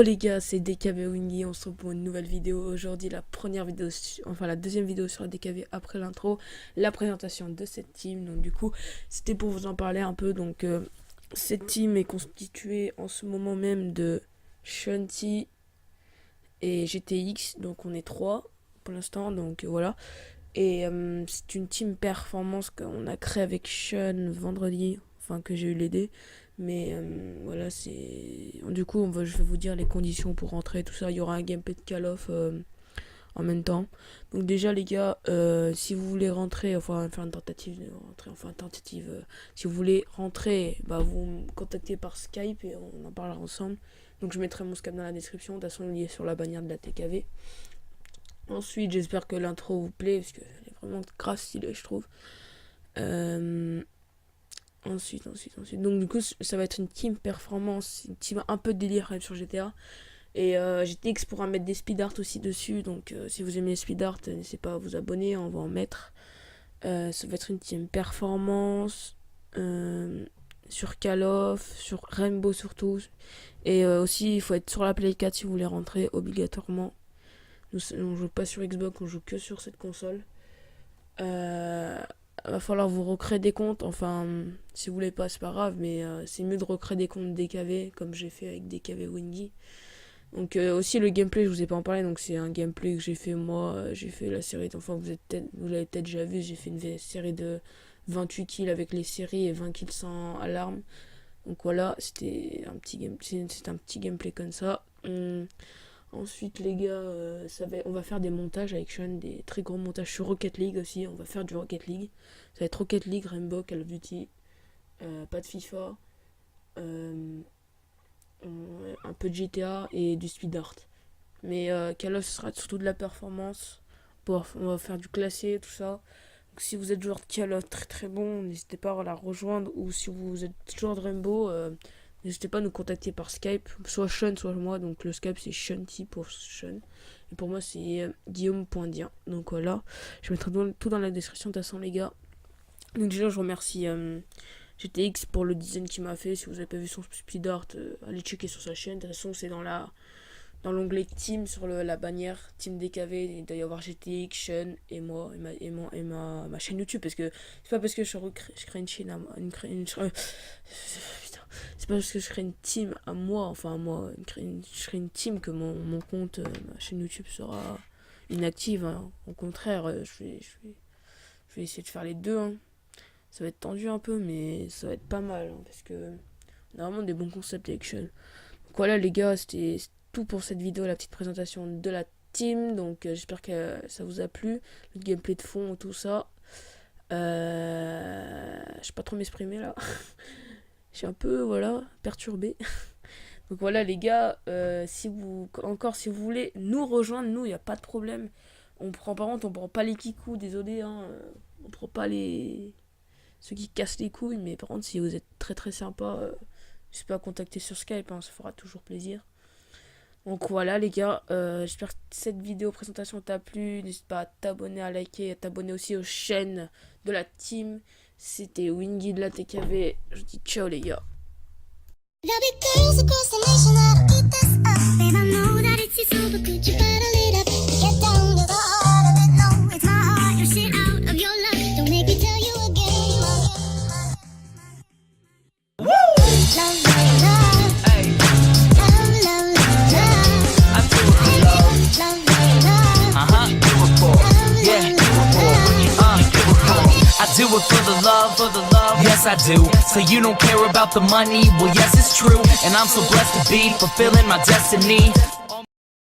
Yo les gars, c'est DKV Wingy, on se retrouve pour une nouvelle vidéo. Aujourd'hui la première vidéo, enfin la deuxième vidéo sur la DKV après l'intro, la présentation de cette team. Donc du coup, c'était pour vous en parler un peu. Donc cette team est constituée en ce moment même de Shunty et GTX. Donc on est 3 pour l'instant, donc voilà. Et c'est une team performance qu'on a créée avec Sean vendredi, enfin que j'ai eu l'aider. Mais voilà, c'est... Du coup, je vais vous dire les conditions pour rentrer, tout ça. Il y aura un gameplay de Call of en même temps. Donc déjà, les gars, si vous voulez rentrer, enfin faire une tentative de rentrer, si vous voulez rentrer, bah, vous me contactez par Skype et on en parlera ensemble. Donc je mettrai mon Skype dans la description. De toute façon, il est sur la bannière de la TKV. Ensuite, j'espère que l'intro vous plaît, parce qu'elle est vraiment grave stylée, je trouve. Ensuite. Donc du coup, ça va être une team performance, une team un peu de délire sur GTA. Et GTX pourra mettre des speed art aussi dessus. Donc si vous aimez les speed art, n'hésitez pas à vous abonner, on va en mettre. Ça va être une team performance sur Call of, sur Rainbow surtout. Et aussi, il faut être sur la Play 4 si vous voulez rentrer obligatoirement. Nous, on joue pas sur Xbox, on joue que sur cette console. Va falloir vous recréer des comptes, enfin si vous voulez pas c'est pas grave, mais c'est mieux de recréer des comptes DKV comme j'ai fait avec DKV Wingy. Donc aussi le gameplay, je vous ai pas en parlé, donc c'est un gameplay que j'ai fait moi, j'ai fait la série, enfin vous l'avez peut-être déjà vu, j'ai fait une série de 28 kills avec les séries et 20 kills sans alarme. Donc voilà, c'était un petit gameplay comme ça. Ensuite les gars, on va faire des montages avec Sean, des très gros montages sur Rocket League aussi. On va faire du Rocket League. Ça va être Rocket League, Rainbow, Call of Duty, pas de FIFA, un peu de GTA et du speed art. Mais Call of, ce sera surtout de la performance. On va faire du classé, tout ça. Donc si vous êtes joueur de Call of très très bon, n'hésitez pas à la rejoindre. Ou si vous êtes joueur de Rainbow, n'hésitez pas à nous contacter par Skype, soit Sean, soit moi. Donc le Skype c'est Shunty pour Sean. Et pour moi c'est Guillaume.dien. Donc voilà, je mettrai tout dans la description de toute façon les gars. Donc déjà je remercie GTX pour le design qu'il m'a fait. Si vous n'avez pas vu son speed art, allez checker sur sa chaîne. De toute façon c'est dans l'onglet Team sur la bannière Team DKV. Il doit y avoir GTX, Sean et moi et ma chaîne YouTube. Parce que c'est pas parce que je crée une chaîne c'est pas parce que je crée une team à moi, enfin à moi, je crée une team que mon compte, ma chaîne YouTube sera inactive. Hein. Au contraire, je vais essayer de faire les deux. Hein. Ça va être tendu un peu, mais ça va être pas mal. Hein, parce que on a vraiment des bons concepts avec Sean. Donc voilà les gars, c'était tout pour cette vidéo, la petite présentation de la team. Donc j'espère que ça vous a plu. Le gameplay de fond, tout ça. Je sais pas trop m'exprimer là. Je suis un peu, voilà, perturbé. Donc voilà les gars, si vous voulez nous rejoindre, nous, il n'y a pas de problème. Par contre, on prend pas les kikous, désolé, hein. On prend pas ceux qui cassent les couilles. Mais par contre, si vous êtes très très sympa, n'hésitez pas à contacter sur Skype, hein, ça fera toujours plaisir. Donc voilà les gars, j'espère que cette vidéo présentation t'a plu. N'hésite pas à t'abonner, à liker, à t'abonner aussi aux chaînes de la team. C'était Wingy de la TKV. Je dis ciao les gars. Do it for the love, yes I do. So you don't care about the money, well yes it's true. And I'm so blessed to be fulfilling my destiny.